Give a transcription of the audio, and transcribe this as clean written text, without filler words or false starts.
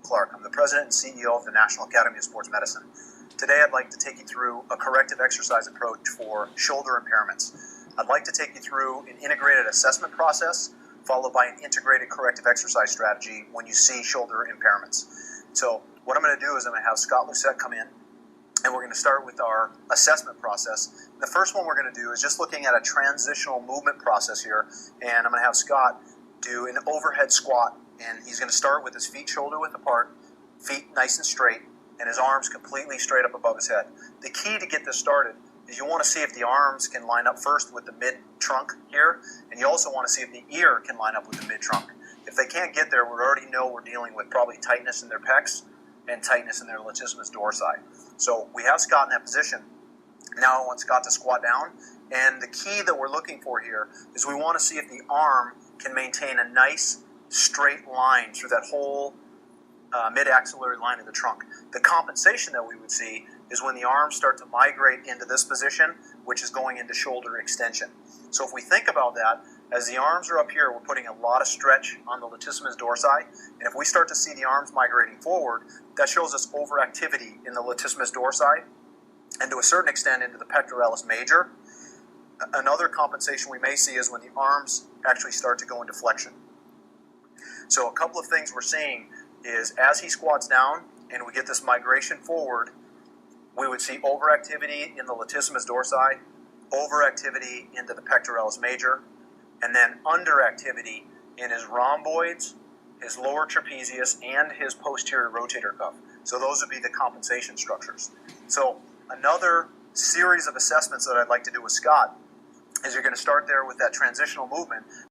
Clark. I'm the President and CEO of the National Academy of Sports Medicine. Today I'd like to take you through a corrective exercise approach for shoulder impairments. I'd like to take you through an integrated assessment process followed by an integrated corrective exercise strategy when you see shoulder impairments. So what I'm going to do is I'm going to have Scott Lucette come in, and we're going to start with our assessment process. The first one we're going to do is just looking at a transitional movement process here, and I'm going to have Scott do an overhead squat, and he's going to start with his feet shoulder width apart, feet nice and straight, and his arms completely straight up above his head. The key to get this started is you want to see if the arms can line up first with the mid-trunk here, and you also want to see if the ear can line up with the mid-trunk. If they can't get there, we already know we're dealing with probably tightness in their pecs and tightness in their latissimus dorsi. So we have Scott in that position. Now I want Scott to squat down, and the key that we're looking for here is we want to see if the arm can maintain a nice straight line through that whole mid-axillary line of the trunk. The compensation that we would see is when the arms start to migrate into this position, which is going into shoulder extension. So if we think about that, as the arms are up here, we're putting a lot of stretch on the latissimus dorsi, and if we start to see the arms migrating forward, that shows us overactivity in the latissimus dorsi, and to a certain extent into the pectoralis major. Another compensation we may see is when the arms actually start to go into flexion. So a couple of things we're seeing is as he squats down and we get this migration forward, we would see overactivity in the latissimus dorsi, overactivity into the pectoralis major, and then underactivity in his rhomboids, his lower trapezius, and his posterior rotator cuff. So those would be the compensation structures. So another series of assessments that I'd like to do with Scott is you're going to start there with that transitional movement.